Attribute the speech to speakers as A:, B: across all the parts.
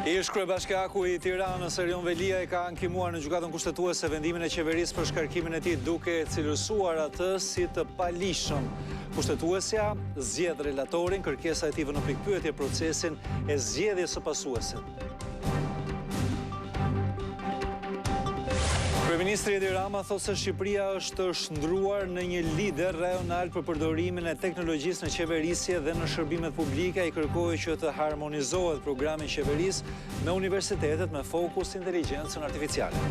A: Ish kryebashkiaku I Tiranës Erion Velia I ka ankimuar në gjykatën kushtetuese vendimin e qeverisë për shkarkimin e tij duke cilësuar atë si të palishëm. Kushtetuesja zgjedh relatorin, kërkesa e tij vë në pikpyetje procesin e zgjedhjes së pasuesit. Kryeministri Edi Rama thotë se Shqipëria është shndruar në një lider rajonal për përdorimin e teknologjisë në qeverisje dhe në shërbimet publike. Ai kërkoi që të harmonizohet programi I qeverisë me universitetet me fokus inteligjencën artificiale.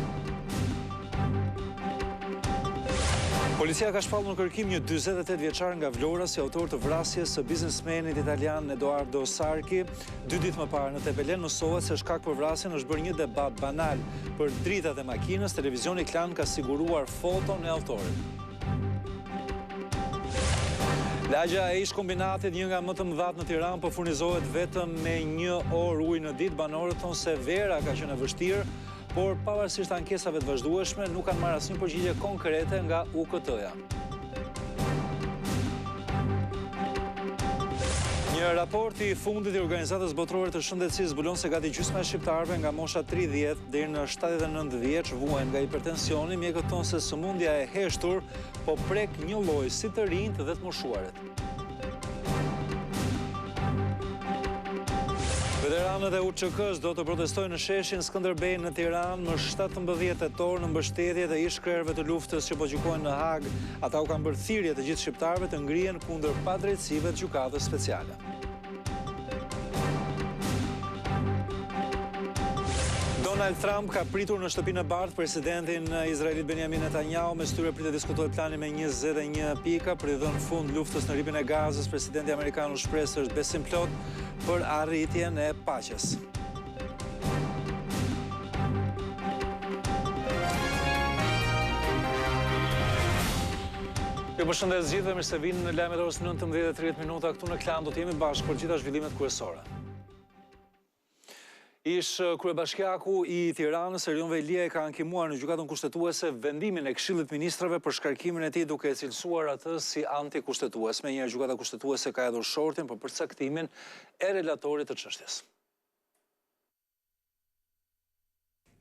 A: Policia ka shpallur në kërkim një 48 vjeçar nga Vlora si autor të vrasjes së biznesmenit italian Edoardo Sarki. 2 ditë më parë në Tepelen mësohet se shkak për vrasjen është bërë një debat banal për dritat e makinës. Televizioni Klan ka siguruar foton e autorit. Lagja e ish kombinatit, një nga më të mëdhat në Tiranë, po furnizohet vetëm me 1 orë ujë në ditë. Banorët thonë se vera ka qenë e vështirë, por pavarësisht ankesave të vazhdueshme, nuk kanë marrë asnjë përgjigje konkrete nga UKT-ja. Një raport I fundit I Organizatës Botërore të Shëndetësisë zbulon se gati gjysma e shqiptarëve nga mosha 30 deri në 79 vjeç vuajnë nga hipertensioni. Mjekët thonë se sëmundja e heshtur po prek një lloj si të rinjt dhe të moshuarit. Veteranët e UÇK-s do të protestojnë në sheshin Skënderbej në Tiranë më 17 tetor në mbështetje të ish krerëve të luftës që po gjykohen në Hag. Ata u kanë bërë thirrje të gjithë shqiptarëve të ngrihen kundër padrejtësive të gjykatës speciale. Donald Trump ka pritur në shtëpinë e bardhë presidentin izraelit Benjamin Netanyahu. Mes tyre pritet të diskutojë plani me 21 pika për I dhënë fund luftës në rripin e Gazës. Presidenti amerikan u shpreh se është besim plot për arritjen e paqes. Ju përshëndes gjithëve, mirë se vini në lajmet orës 19:30 këtu në Klan. Do të jemi bashkë për gjitha zhvillimet kryesore. Ish kryebashkiaku I Tiranës Erion Velia ka ankimuar në gjykatën kushtetuese vendimin e Këshillit Ministrave për shkarkimin e tij duke e cilësuar atë si antikushtetues. Menjëherë gjykata kushtetuese ka hedhur shortin për përcaktimin e relatorit të çështjes.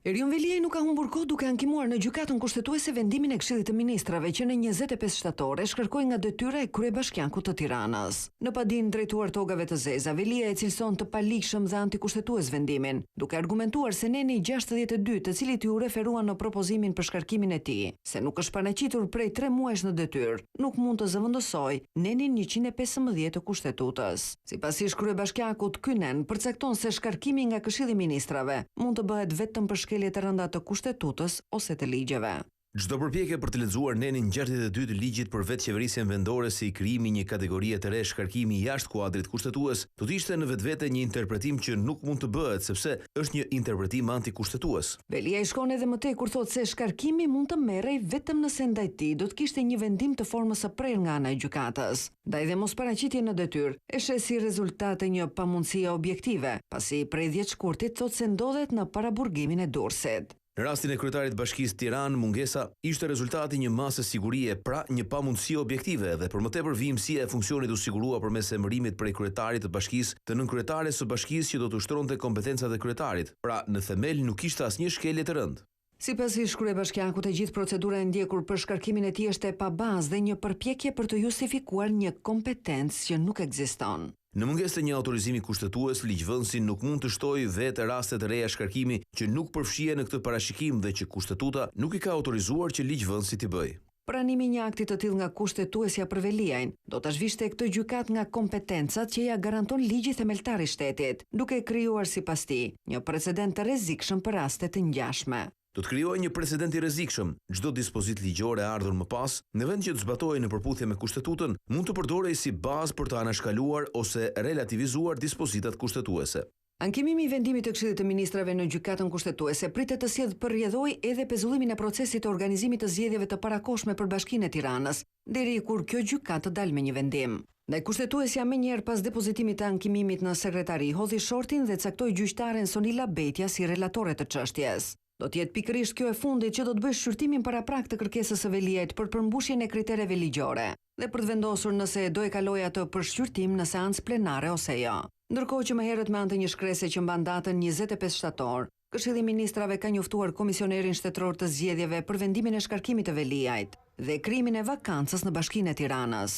B: Erion Velia nuk ka humbur kohë duke ankimuar në gjykatën kushtetuese vendimin e Këshillit të Ministrave që në 25 shtator e shkarkoi nga detyra e kryebashkiakut të Tiranës. Në padin drejtuar togave të zeza, Velia e cilëson të palishëm dhe antikushtetues vendimin, duke argumentuar se neni 62, të cilit ju referuan në propozimin për shkarkimin e tij, se nuk është paraqitur prej 3 muajsh në detyrë, nuk mund të zëvendësoj nenin 115 të kushtetutës. Sipas ish kryebashkiakut, ky nen përcakton se shkarkimi nga Këshilli I Ministrave mund të bëhet vetëm për të rënda të kushtetues ose të ligjeve.
C: Çdo përpjekje për të lexuar nenin 62 të ligjit për vetë qeverisjen vendore si krijimi një kategorie të re shkarkimi jashtë kuadrit kushtetues, do të ishte në vetvete një interpretim që nuk mund të bëhet sepse është një interpretim antikushtetues.
B: Velia I shkon edhe më tej kur thotë se shkarkimi mund të merrej vetëm nëse ndaj tij do të kishte një vendim të formës së prerë nga ana e gjykatës. Ndaj dhe mos paraqitje në detyrë e sheh si rezultate një pamundësie objektive, pasi prej 10 shkurtit thotë se ndodhet në paraburgimin e Durrësit.
C: Në rastin e kryetarit të Bashkisë Tiranë, mungesa ishte rezultati një mase sigurie, pra një pamundësi objektive dhe për më tepër vijimësia e funksionit u sigurua përmes emërimit prej kryetarit të Bashkisë të nënkryetarës së Bashkisë që do të ushtronte kompetencat e kryetarit. Pra, në themel nuk kishte asnjë shkelje të rëndë.
B: Sipas ish kryebashkiakut, e gjithë procedura e ndjekur për shkarkimin e tij është e pabazë dhe një përpjekje për të justifikuar një kompetencë që nuk ekziston.
C: Në mungesë të një autorizimi kushtetues, ligjvënësi nuk mund të shtojë vetë raste të reja shkarkimi që nuk përfshihen në këtë parashikim dhe që kushtetuta nuk I ka autorizuar që ligjvënësi t'i bëjë.
B: Pranimi një akti të tillë nga kushtetuesja për Veliajn do ta zhvishte këtë gjykat nga kompetencat që ja garanton ligji themeltar I shtetit, duke krijuar sipas tij një precedent të rrezikshëm për raste të ngjashme.
C: Do të krijojë një precedent I rrezikshëm. Çdo dispozitë ligjore e ardhur më pas, në vend që të zbatojë në përputhje me kushtetutën, mund të përdorej si bazë për të anashkaluar ose relativizuar dispozitat kushtetuese.
B: Ankimimi I vendimit të Këshillit të Ministrave në gjykatën kushtetuese pritet të sjellë përrjedhoj edhe pezullimin e procesit të organizimit të zgjedhjeve të parakohshme për Bashkinë e Tiranës, deri kur kjo gjykatë të dalë me një vendim. Ndaj kushtetuesja menjëherë pas depozitimit të ankimimit në sekretari hodhi shortin dhe caktoi gjyqtaren Sonila Betja si relatore të çështjes. Do të jetë pikërisht kjo e fundit që do të bëjë shqyrtimin paraprak të kërkesës së Veliajt për përmbushjen e kritereve ligjore dhe për të vendosur nëse do e kalojë atë për shqyrtim në seancë plenare ose jo. Ndërkohë që më herët me anë të një shkrese që mban datën 25 shtator, Këshilli i Ministrave ka njoftuar Komisionerin Shtetëror të Zgjedhjeve për vendimin e shkarkimit të Veliajt dhe krimin e vakancës në Bashkinë e Tiranës.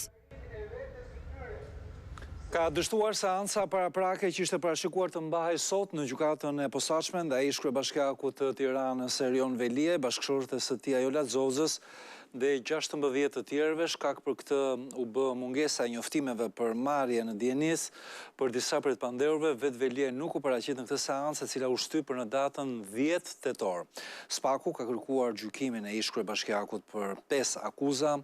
A: Ka dështuar seanca paraprake që ishte parashikuar të mbahej sot në gjykatën e posaçme ndaj ish kryebashkiaku të Tiranës Erion Veliaj, bashkëshortes së tij Ajola Xozës dhe 16 të tjerëve. Shkak për këtë u bë mungesa e njoftimeve për marrje në dijenis për disa prej të pandehurve. Vetë Veliaj nuk u paraqit në këtë seancë, e cila u shtyp për në datën 10 tetor. Spaku ka kërkuar gjykimin e ish kryebashkiakut për 5 akuza,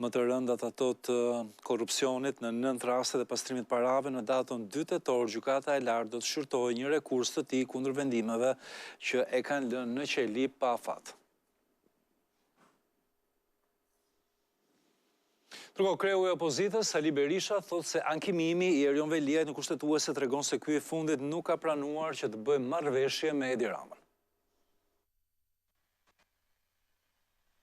A: më të rëndat ato të korrupsionit në 9 raste dhe pastrimit parave. Në datën 2 tetor, gjykata e lartë do të shqyrtojë një rekurs të tij kundër vendimeve që e kanë lënë në qeli pa afat. Ndërkohë, kreu i opozitës Sali Berisha thotë se ankimimi i Erion Veliajt në kushtetuese tregon se ky i fundit nuk ka pranuar që të bëjë marrëveshje me Edi Ramën.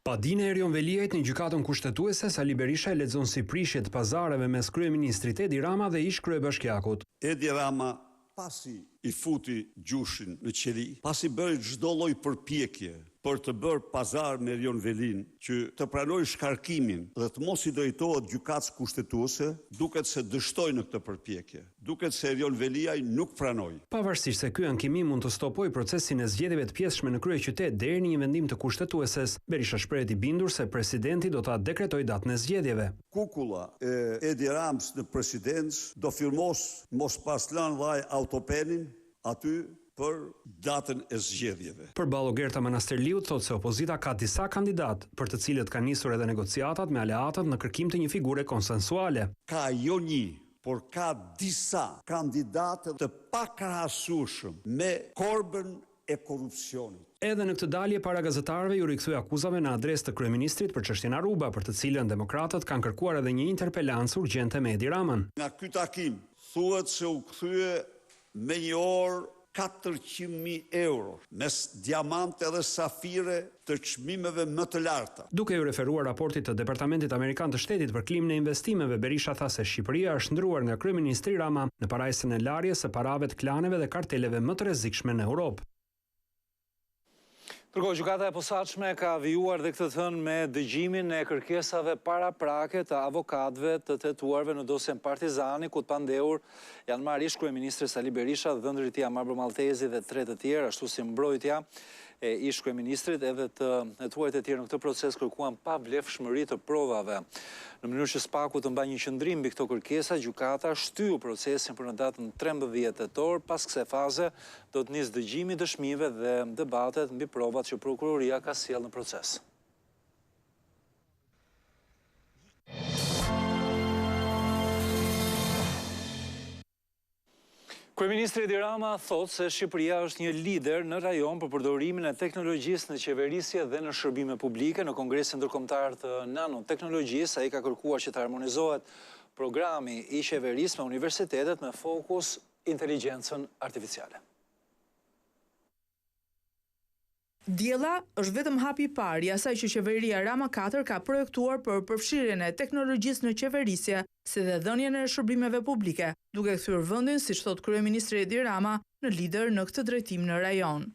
D: Pa dinë e Erion Veliajt në gjykatën kushtetuese, Sali Berisha e lexon si prishje të pazareve mes kryeministrit Edi Rama dhe ish kryebashkiakut.
E: Edi Rama pasi i futi gjushin në qeli, pasi bëri çdo lloj përpjekje për të bërë pazar me Erion Velin, që të pranoj shkarkimin dhe të mos i drejtohet gjykatës kushtetuese, duket se dështoi në këtë përpjekje. Duket se Erion Veliaj nuk pranoi.
D: Pavarësisht se ky ankimim mund të stopojë procesin e zgjedhjeve të pjesshme në kryeqytet deri në një vendim të kushtetueses, Berisha shprehet i bindur se presidenti do ta dekretojë datën e zgjedhjeve.
E: Kukulla e Edi Ramës në presidencë do firmos mos pas lënë vaj autopenin aty për datën e zgjedhjeve.
D: Përballë Gerta Manasterliut thotë se opozita ka disa kandidat për të cilët kanë nisur edhe negociatat me aleatët në kërkim të një figure konsensuale.
E: Ka jo një, por ka disa kandidatë të pakrahasueshëm me korbën e korrupsionit.
D: Edhe në këtë dalje para gazetarëve ju rikthye akuzave në adresë të kryeministrit për çështjen Aruba, për të cilën demokratët kanë kërkuar edhe një interpelancë urgjente me Edi Ramën.
E: Nga ky takim thuhet se u kthye me një orë 400.000 euro, mes diamante dhe safire të çmimeve më të larta.
D: Duke ju referuar raportit të Departamentit Amerikan të Shtetit për klimën e investimeve, Berisha tha se Shqipëria është ndruar nga kryeministri Rama në parajsën e larjes së parave të klaneve dhe karteleve më të rrezikshme në Europë.
A: Ndërkohë, gjykata e posaçme ka vijuar dhe këtë të thënë me dëgjimin e kërkesave paraprake të avokatëve të tetuarve në dosjen Partizani, ku të pandehur janë marrë ish kryeministri Sali Berisha, dhëndrit i tij Marbro Maltezi dhe 3 të tjerë, ashtu si mbrojtja e ish kryeministrit. Edhe të hetuarit e tjerë në këtë proces kërkuan pavlefshmëri të provave. Në mënyrë që Spaku të mbajë një qendrim mbi këto kërkesa, gjykata shtyu procesin për në datën 13 tetor. Pas kësaj faze do të nisë dëgjimi i dëshmive dhe debatet mbi provat që prokuroria ka sjellë në proces. Kryeministri Edi Rama thotë se Shqipëria është një lider në rajon për përdorimin e teknologjisë në qeverisje dhe në shërbime publike. Në Kongresin Ndërkombëtar të Nanoteknologjisë, ai ka kërkuar që të harmonizohet programi i qeverisë me universitetet me fokus inteligjencën artificiale.
F: Diella është vetëm hapi i parë i asaj që qeveria Rama 4 ka projektuar për përfshirjen e teknologjisë në qeverisje, si dhe dhënien e shërbimeve publike, duke kthyer vendin, siç thot kryeministri Edi Rama, në lider në këtë drejtim në rajon.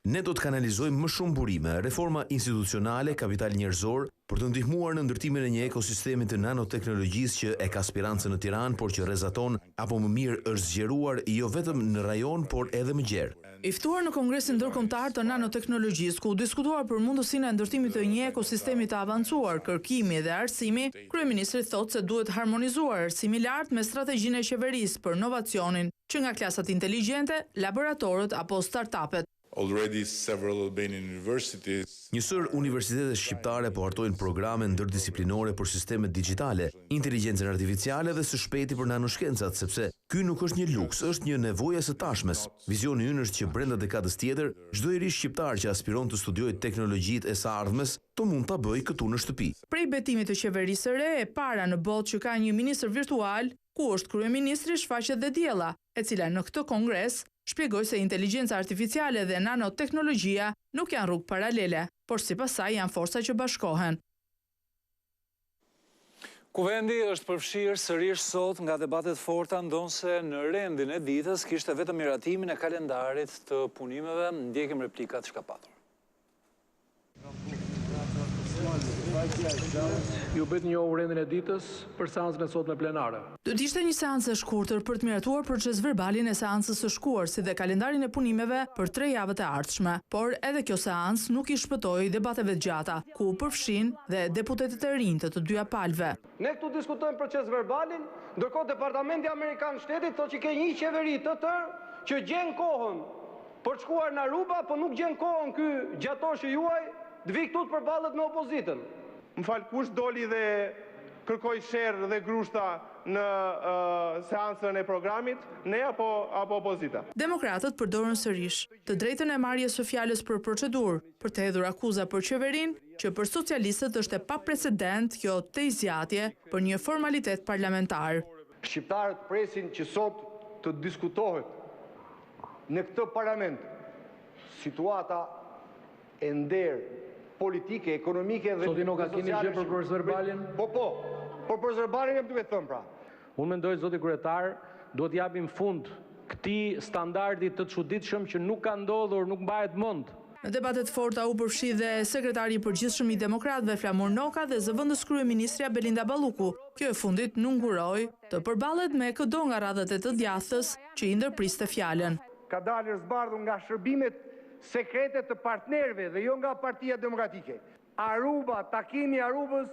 C: Ne do të kanalizojmë më shumë burime, reforma institucionale, kapital njerëzor, për të ndihmuar në ndërtimin e një ekosistemi të nanoteknologjisë që e ka spirancën në Tiranë, por që rrezaton apo më mirë është zgjeruar jo vetëm në rajon, por edhe më gjerë.
F: I ftuar në Kongresin Ndërkombëtar të Nanoteknologjisë, ku u diskutuar për mundësinë e ndërtimit të një ekosistemi të avancuar, kërkimi dhe arsimi, kryeministri thotë se duhet harmonizuar arsimi i lartë me strategjinë e qeverisë për inovacionin, që nga klasat inteligjente, laboratorët apo startupet.
C: Njësër universitetet shqiptare po hartojnë programe ndërdisiplinore për sistemet digjitale, inteligjencën artificiale dhe së shpejti për nanoshkencat, sepse ky nuk është një luks, është një nevojë e së tashmes. Vizioni ynë është që brenda dekadës tjetër, çdo i ri shqiptar që aspiron të studiojë teknologjitë e së ardhmes, të mund ta bëjë këtu në shtëpi.
F: Prej betimit të qeverisë së re, e para në botë që ka një ministër virtual, ku është kryeministri, shfaqet dhe Diella, e cila në këtë kongres shpjegoi se inteligjenca artificiale dhe nanoteknologjia nuk janë rrugë paralele, por sipas saj janë forca që bashkohen.
A: Kuvendi është përfshirë sërish sot nga debatet forta, ndonse në rendin e ditës kishte vetëm miratimin e kalendarit të punimeve. Ndjekim replikat që ka patur.
G: Ju bëjt njohur rendin e ditës për seancën e sotme plenare.
F: Do të ishte një seancë e shkurtër për të miratuar proces verbalin e seancës së shkuar, si dhe kalendarin e punimeve për 3 javët e ardhshme, por edhe kjo seancë nuk i shpëtoi debateve të gjata, ku përfshin dhe deputetët e rinj të dyja palëve.
H: Ne këtu diskutojmë proces verbalin, ndërkohë Departamenti Amerikan Shtetit thotë që ka një qeveri të tërë që gjen kohën për të shkuar në Aruba, po nuk gjen kohën ky gjatoshi juaj të vi këtu të përballet me opozitën.
I: Më falë, kush doli dhe kërkoj sherrë dhe grushta në seancën e programit, ne apo opozita?
F: Demokratët përdorën sërish të drejtën e marrjes së fjalës për procedurë, për të hedhur akuza për qeverinë, që për socialistët është e paprecedent kjo tezjatje për një formalitet parlamentar.
H: Shqiptarët presin që sot të diskutohet në këtë parlament situata e nderë politike, ekonomike dhe
G: Sot i nuk ka keni gjë për proces verbalin?
H: Po, por proces verbalin e më duhet thëmë pra.
G: Unë mendoj, zoti kryetar, duhet japim fund këtij standardi të çuditshëm që nuk ka ndodhur, nuk mbahet mend.
F: Në debatet forta u përfshi dhe sekretari i përgjithshëm i Demokratëve Flamur Noka dhe zëvendës kryeministrja Belinda Balluku. Kjo e fundit nuk nguroi të përballet me këdo nga radhët e të djathtas që i ndërpriste fjalën.
H: Ka dalë zbardhur nga shërbimet sekrete të partnerëve dhe jo nga Partia Demokratike. Aruba, takimi i Arubës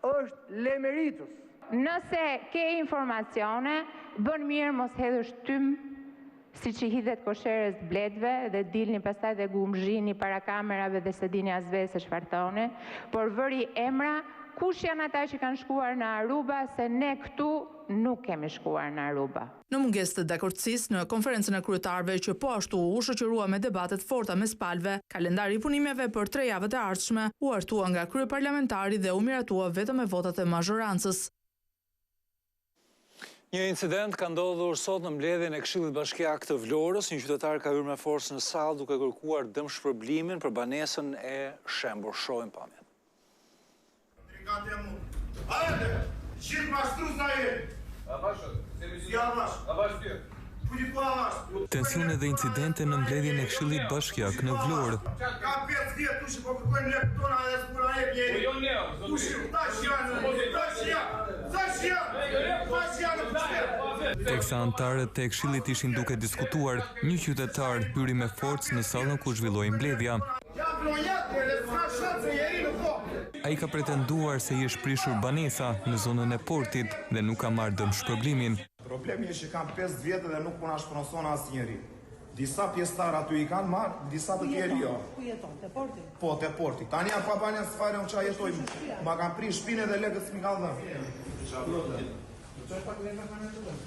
H: është lemeritës.
J: Nëse ke informacione, bën mirë mos hedhësh tym si që hidhet kosherës bledve dhe dilni pastaj dhe gumzhini para kamerave dhe se dini as vetë se çfarë thoni, por vëri emra kush janë ata që kanë shkuar në Aruba, se ne këtu nuk kemi shkuar në Aruba.
F: Në mungesë të dakordësisë në konferencën e kryetarëve që po ashtu u shoqërua me debatet forta mes palëve, kalendari i punimeve për 3 javët e ardhshme u hartua nga kryeparlamentari dhe u miratua vetëm me votat e mazhorancës.
A: Një incident ka ndodhur sot në mbledhjen e Këshillit Bashkiak të Vlorës. Një qytetar ka hyrë me forcë në sallë duke kërkuar dëmshpërblimin për banesën e shembur. Shohim pamjen.
K: Tensione dhe incidente në mbledhjen e Këshillit Bashkiak në Vlorë. Teksa antarët e Këshillit ishin duke diskutuar, një qytetar hyri me forcë në sallën ku zhvilloi mbledhja. Ai ka pretenduar se i është prishur banesa në zonën e portit dhe nuk ka marrë dëmshpërblimin.
L: Problemi është që kam 5 vjetë dhe nuk puna shpronson asnjëri. Disa pjesëtar aty i kanë marrë, disa të tjerë jo.
M: Ku jeton? Te porti?
L: Po, te porti. Tani janë pa banja së fare unë qa jetoj. Ma kanë prish shpinë dhe legët s'mi ka dhënë.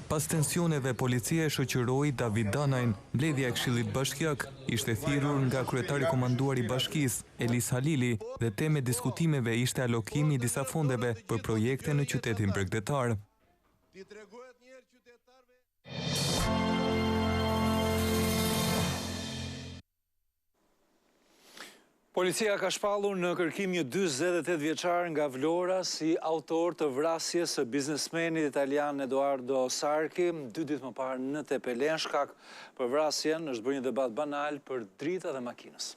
K: Pas tensioneve, policia e shoqëroi David Danajn. Mbledhja e Këshillit Bashkiak ishte thirrur nga kryetari komanduar i bashkisë, Elis Halili, dhe teme diskutimeve ishte alokimi i disa fondeve për projekte në qytetin bregdetar.
A: Policia ka shpallur në kërkim një 48 vjeçar nga Vlora si autor të vrasjes së biznesmenit italian Edoardo Sarki 2 ditë më parë në Tepelen. Shkak për vrasjen është bërë një debat banal për drita dhe makinës.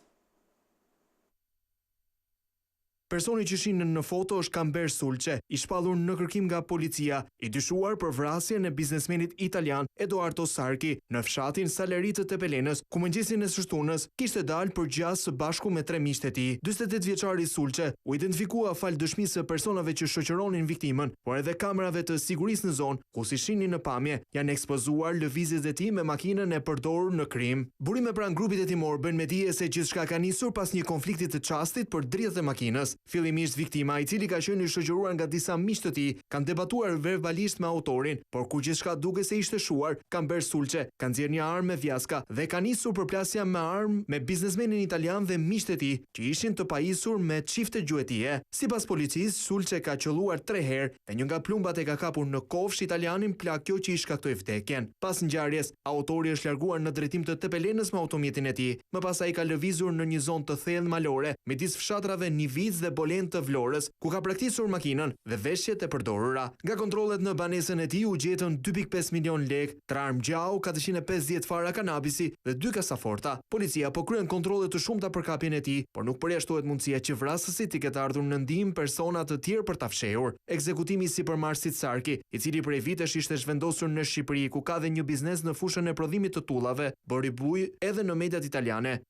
N: Personi që shihen në foto është Kamber Sulçe, i shpallur në kërkim nga policia, i dyshuar për vrasjen e biznesmenit italian Edoardo Sarki në fshatin Saleri të Tepelenës, ku mëngjesin e së shtunës kishte dalë për gjas së bashku me 3 miqtë e tij. 48 vjeçari Sulçe u identifikua fal dëshmisë së personave që shoqëronin viktimën, por edhe kamerave të sigurisë në zonë, ku si shihni në pamje, janë ekspozuar lëvizjet e tij me makinën e përdorur në krim. Burime pranë grupit hetimor bën me dije se gjithçka ka nisur pas një konflikti të çastit për dritat e makinës. Fillimisht viktima, i cili ka qenë i shoqëruar nga disa miq të tij, kanë debatuar verbalisht me autorin, por kur gjithçka duke se ishte shuar, Kamber Sulçe ka nxjerrë një armë me vjaska dhe ka nisur përplasja me armë me biznesmenin italian dhe miqtë e tij, që ishin të pajisur me çifte gjuetie. Sipas policisë, Sulçe ka qelluar 3 herë dhe një nga plumbat e ka kapur në kofsh italianin, plak kjo që i shkaktoi vdekjen. Pas ngjarjes, autori është larguar në drejtim të Tepelenës me automjetin e tij. Më pas ai ka lëvizur në një zonë të thellë malore, midis fshatrave Nivic dhe Bolen të Vlorës, ku ka praktisur makinën dhe veshjet e përdorura. Nga kontrollet në banesën e tij u gjetën 2.5 milion lek, 3 armë gjau, 450 fara kanabisi dhe 2 kasaforta. Policia po kryen kontrolle të shumta për kapjen e tij, por nuk përjashtohet mundësia që vrasësit të ketë ardhur në ndihmë persona të tjerë për ta fshehur. Ekzekutimi i sipërmarrësit Sarki, i cili prej vitesh ishte zhvendosur në Shqipëri, ku ka dhe një biznes në fushën e prodhimit të tullave, bëri buj edhe në mediat italiane.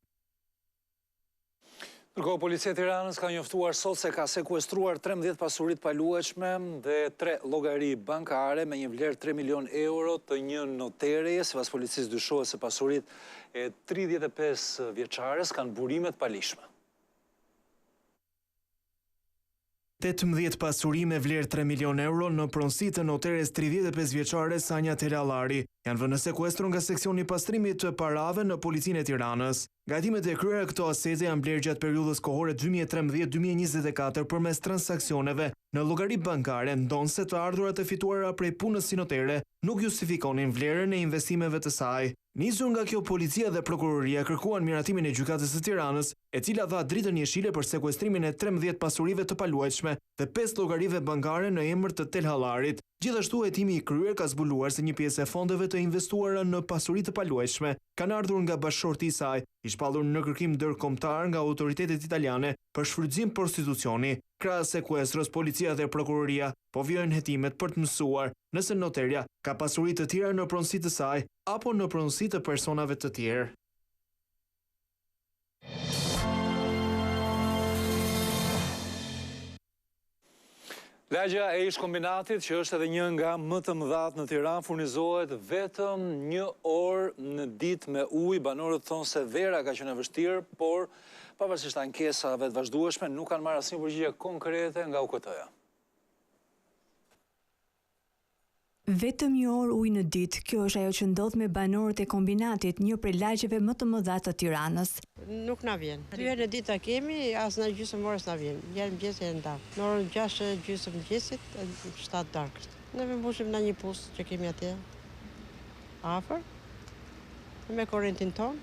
A: Ndërkohë, policia e Tiranës ka njoftuar sot se ka sekuestruar 13 pasuri të paluajtshme dhe 3 llogari bankare me një vlerë 3 milion euro të një notereje. Sipas policisë dyshohet se pasuritë e 35 vjeçares kanë burime të palishme.
N: 18 pasuri me vlerë 3 milion euro në pronësi të noteres 35 vjeçare Sanja Telallari janë vënë në sekuestru nga seksioni pastrimit të parave në Policinë e Tiranës. Gatimet e kryera këto asete janë blerë gjatë periudhës kohore 2013-2024 përmes transaksioneve në llogari bankare, ndonse të ardhurat e fituara prej punës si notere nuk justifikonin vlerën e investimeve të saj. Nisur nga kjo, policia dhe prokuroria kërkuan miratimin e gjykatës së Tiranës, e cila dha dritën jeshile për sekuestrimin e 13 pasurive të paluajtshme dhe 5 llogarive bankare në emër të Telhallarit. Gjithashtu, hetimi i kryer ka zbuluar se një pjesë e fondeve të investuara në pasuri të paluajtshme kanë ardhur nga bashkëshorti i saj, i shpallur në kërkim ndërkombëtar nga autoritetet italiane për shfrytëzim prostitucioni. Krahas sekuestrës, policia dhe prokuroria po vijojnë hetimet për të mësuar nëse noterja ka pasuri të tjera në pronësi të saj apo në pronësi të personave të tjerë.
A: Lagja e ish-kombinatit, që është edhe një nga më të mëdhat në Tiranë, furnizohet vetëm 1 orë në ditë me ujë. Banorët thonë se vera ka qenë e vështirë, por pavarësisht ankesave të vazhdueshme, nuk kanë marrë asnjë përgjigje konkrete nga UKT-ja.
M: Vetëm 1 orë ujë në ditë, kjo është ajo që ndodh me banorët e kombinatit, një prej lagjeve më të mëdha të Tiranës.
O: Nuk na vjen. 2 herë në ditë ta kemi, as në gjysmë orës na vjen. Herë mëngjes herë ndarë. Në orën 6 gjysmë mëngjesit, 7 darkës. Ne mbushim në një pus që kemi atje. Afër. Me korrentin ton.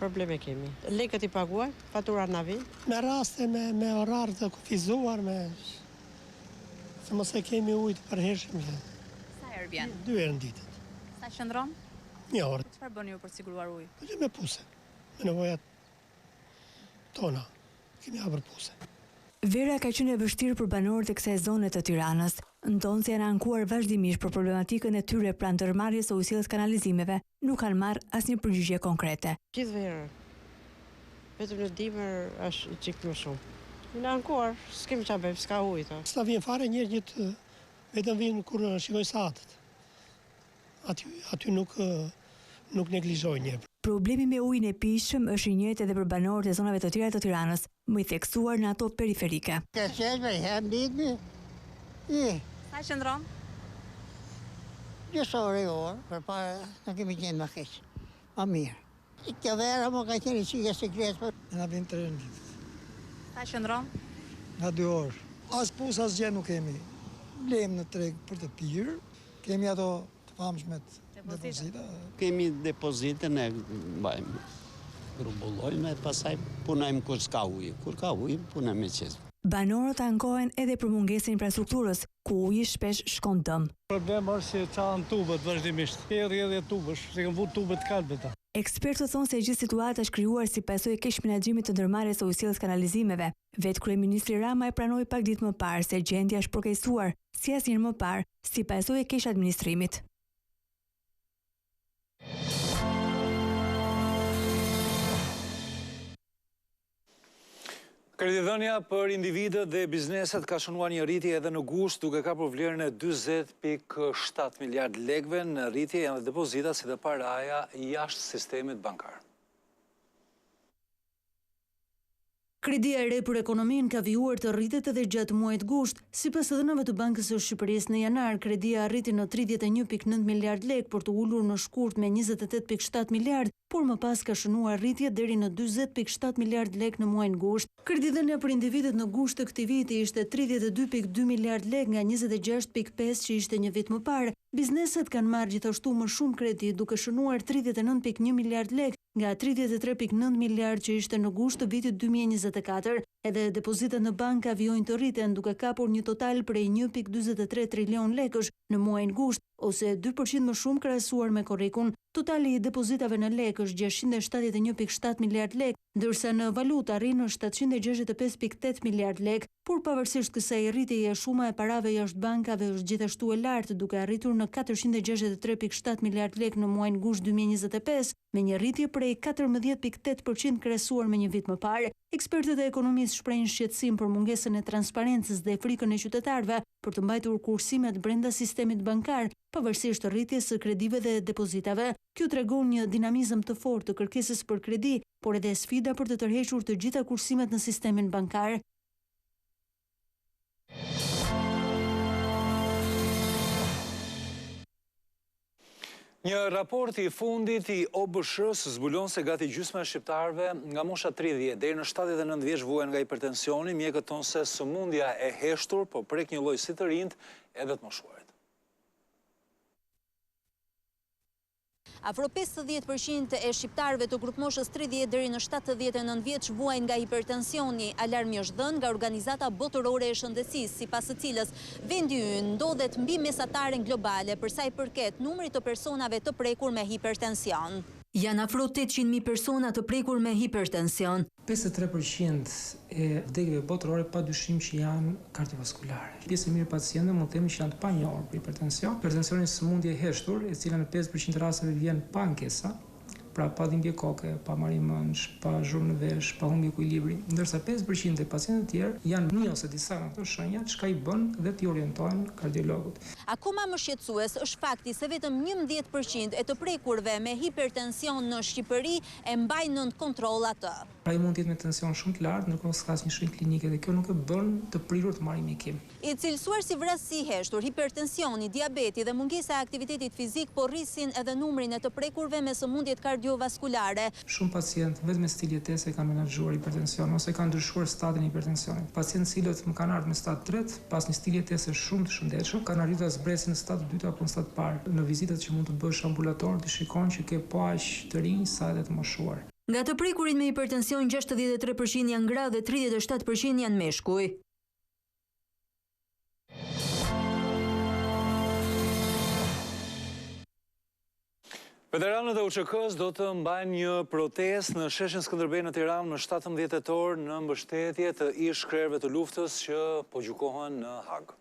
O: Probleme kemi. Lekët i paguajmë, faturat na vijnë.
P: Me raste me orar të kufizuar se mos e kemi ujë të përhershëm.
Q: Sa herë vjen?
P: 2 herë në ditë.
Q: Sa qëndron?
P: 1 orë.
Q: Çfarë bëni ju për të siguruar ujë?
P: Me puse. Me nevojat tona. Kemi hapur puse.
M: Vera ka qenë e vështirë për banorët e kësaj zone të Tiranës. Ndonse janë ankuar vazhdimisht për problematikën e tyre pranë ndërmarrjes së ujësillës kanalizimeve, nuk kanë marrë asnjë përgjigje konkrete.
O: Gjithë verën. Vetëm në dimër është çik më shumë. Në ankuar, s'kemi qa bëjmë, s'ka ujtë.
P: S'ta vjen fare njerë vetëm vjen kur shikojnë satët. Aty nuk neglizhojnë njerë.
M: Problemi me ujin e pishëm është i njëjtë edhe për banorët e zonave të tjera të Tiranës, më i theksuar në ato periferike.
O: Ka qeshme, hem ditëmi.
Q: Sa qëndron?
O: Gjysë orë, për para në kemi qenë më keq. Ma mirë. Kjo vera më ka qenë qike sekretë.
P: Në vjen 3 ditë.
Q: Sa qëndron?
P: Nga 2 orë. As pus, as gjë nuk kemi. Blejmë në treg për të pirë. Kemi ato të famshmet depozita.
R: Kemi depozitën e mbajmë. Grumbullojmë e pasaj punajmë kur s'ka ujë. Kur ka ujë, punajmë me qesë.
M: Banorët ankohen edhe për mungesën e infrastrukturës, ku uji shpesh shkon dëm.
P: Problemi është se çan tubët vazhdimisht. Edhe tubësh, se kanë vut tubët kalbeta.
M: Ekspertët thonë se gjithë situata është krijuar si pasojë e keq menaxhimit të ndërmarrjes së ujësillës kanalizimeve. Vetë kryeministri Rama e pranoi pak ditë më parë se gjendja është përkeqësuar si asnjëherë më parë, si pasojë e keq administrimit.
A: Kreditdhënia për individët dhe bizneset ka shënuar një rritje edhe në gusht, duke kapur vlerën e 40.7 miliard lekëve. Në rritje janë dhe depozitat si dhe paraja jashtë sistemit bankar.
S: Kredia e re për ekonominë ka vijuar të rritet edhe gjatë muajit gusht. Sipas dhënave të Bankës së Shqipërisë, në janar kredia arriti në 31.9 miliard lekë për të ulur në shkurt me 28.7 miliard, por më pas ka shënuar rritje deri në 40.7 miliard lekë në muajin gusht. Kreditdhënia për individet në gusht të këtij viti ishte 32.2 miliard lekë nga 26.5 që ishte një vit më parë. Bizneset kanë marrë gjithashtu më shumë kredi, duke shënuar 39.1 miliard lekë, nga 33.9 miliard që ishte në gusht të vitit 2024, edhe depozitat në banka vjojnë të rriten duke kapur një total prej 1.43 trilion lekësh në muajin gusht, ose 2% më shumë krahasuar me korrikun. Totali i depozitave në lekë është 671.7 miliard lekë, ndërsa në valutë arrin në 765.8 miliard lekë, por pavarësisht kësaj rritjeje shuma e parave jashtë bankave është gjithashtu e lartë, duke arritur në 463.7 miliard lekë në muajin gusht 2025, me një rritje prej 14.8% krahasuar me një vit më parë. Ekspertët e ekonomisë shprehin shqetësim për mungesën e transparencës dhe frikën e qytetarëve për të mbajtur kursimet brenda sistemit bankar, pavarësisht rritjes së kredive dhe depozitave. Kjo tregon një dinamizëm të fortë të kërkesës për kredi, por edhe sfida për të tërhequr të gjitha kursimet në sistemin bankar.
A: Një raport i fundit i OBSH-s zbulon se gati gjysma e shqiptarëve nga mosha 30 deri në 79 vjeç vuajnë nga hipertensioni. Mjekët thonë se sëmundja e heshtur po prek një lloj si të rinjt edhe të moshuarit.
T: Afro 50% e shqiptarëve të grupmoshës 30 deri në 79 vjeç vuajnë nga hipertensioni. Alarmi është dhënë nga Organizata Botërore e Shëndetësisë, sipas së cilës vendi ynë ndodhet mbi mesataren globale për sa i përket numrit të personave të prekur me hipertension.
S: Janë afro 800.000 persona të prekur me hipertension.
U: 53% e vdekjeve botërore pa dyshim që janë kardiovaskulare. Pjesë e mirë pacientëve mund të themi që janë të panjohur për hipertension. Hipertensioni është sëmundje e heshtur, e cila në 50% të rasteve vjen pa ankesa, pra pa dhimbje koke, pa marrje mënsh, pa zhurmë në vesh, pa humbje ekuilibri, ndërsa 5% e pacientëve të tjerë janë një ose disa nga këto shenja, çka i bën dhe t'i orientojnë kardiologët.
T: Akoma më shqetësues është fakti se vetëm 11% e të prekurve me hipertension në Shqipëri e mbajnë nën kontroll atë.
U: Pra i mund të jetë me tension shumë të lartë, ndërkohë s'ka asnjë shenjë klinike dhe kjo nuk e bën të prirur të marrë mjekim.
T: I cilësuar si vrasësi heshtur, hipertensioni, diabeti dhe mungesa e aktivitetit fizik po rrisin edhe numrin e të prekurve me sëmundjet kardiovaskulare.
U: Shumë pacientë vetëm me stil jetese kanë menaxhuar hipertension ose kanë ndryshuar statin e hipertensionit. Pacientë cilët më kanë ardhur me stat 3 pas një stili jetese shumë të shëndetshëm, kanë arritur ta zbresin në stat 2 apo në stat parë. Në vizitat që mund të bësh ambulator, ti shikon që ke po aq të rinj sa edhe të moshuar.
S: Nga të prekurit me hipertension, 63% janë gra dhe 37% janë meshkuj.
A: Veteranët e UÇK-s do të mbajnë një protestë në sheshin Skënderbej në Tiranë në 17 tetor në mbështetje të ish krerëve të luftës që po gjykohen në Hag.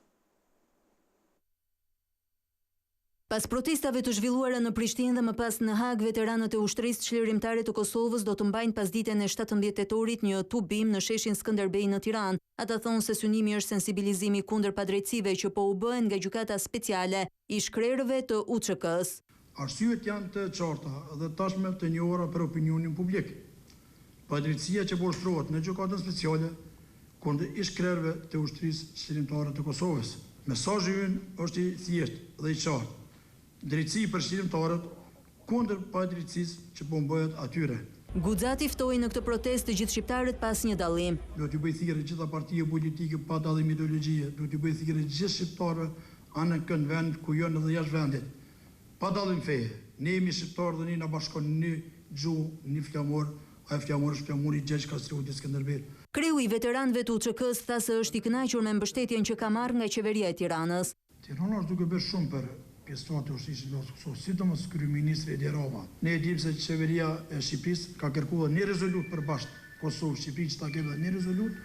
S: Pas protestave të zhvilluara në Prishtinë dhe më pas në Hag, veteranët e ushtrisë çlirimtare të Kosovës do të mbajnë pasditën e 17 tetorit një tubim në sheshin Skënderbej në Tiranë. Ata thonë se synimi është sensibilizimi kundër padrejtësive që po u bëhen nga gjykata speciale ish krerëve të UÇK-s.
V: Arsyet janë të qarta dhe tashme të njohura për opinionin publik. Padrejtësia që po ushtrohet në gjykatën speciale kundër ish krerëve të ushtrisë çlirimtare të Kosovës. Mesazhi ynë është i thjeshtë dhe i qartë. Drejtësi për çlirimtarët kundër padrejtësisë që po bëhet atyre.
S: Guxati ftoi në këtë protestë të gjithë shqiptarët pas një dallim.
V: Do t'ju bëj thirrje gjitha partitë politike pa dallim ideologjie, do t'ju bëj thirrje gjithë shqiptarëve anë kënd vend ku janë edhe jashtë vendit. Pa dallim feje. Ne jemi shqiptarë dhe ne na bashkon një gjuhë, një flamur, ai flamur është flamuri i Gjergj Kastriutit Skënderbej.
S: Kreu i veteranëve të UÇK-s tha se është i kënaqur me mbështetjen që ka marrë nga qeveria e Tiranës.
V: Tirana është duke bërë shumë për pjesëtarët e ushtrisë së Kosovës, sidomos kryeministri Edi Rama. Ne e dimë se qeveria e Shqipërisë ka kërkuar një rezolut për bashkë Kosovë Shqipëri që ta ketë një rezolut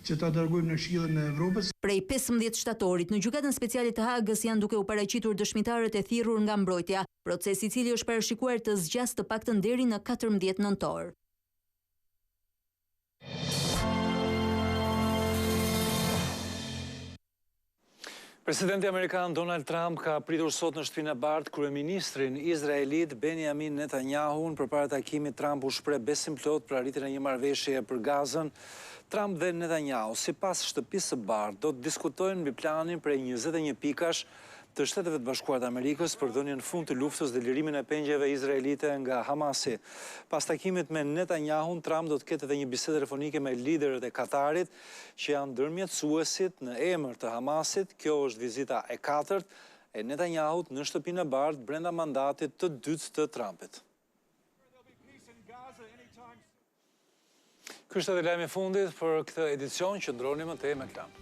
V: që ta dërgojmë në Këshillin e Evropës.
S: Prej 15 shtatorit në gjykatën speciale të Hagës janë duke u paraqitur dëshmitarët e thirrur nga mbrojtja, procesi i cili është parashikuar të zgjasë të paktën deri në 14 nëntor.
A: Presidenti Amerikan Donald Trump ka pritur sot në Shtëpinë e Bardhë kryeministrin izraelit Benjamin Netanyahun përpara takimit. Trump u shpreh besim plot për arritjen e një marrëveshjeje për Gazën. Trump dhe Netanyahu, sipas Shtëpisë së Bardhë, do të diskutojnë mbi planin për 21 pikash të Shteteve të Bashkuara të Amerikës për dhënien fund të luftës dhe lirimin e pengjeve izraelite nga Hamasi. Pas takimit me Netanyahun, Trump do të ketë edhe një bisedë telefonike me liderët e Katarit që janë ndërmjetësuesit në emër të Hamasit. Kjo është vizita e 4 e Netanyahut në Shtëpinë e Bardhë brenda mandatit të dytë të Trumpit. Ky është edhe lajmi i fundit për këtë edicion, qëndroni më tej me Klan.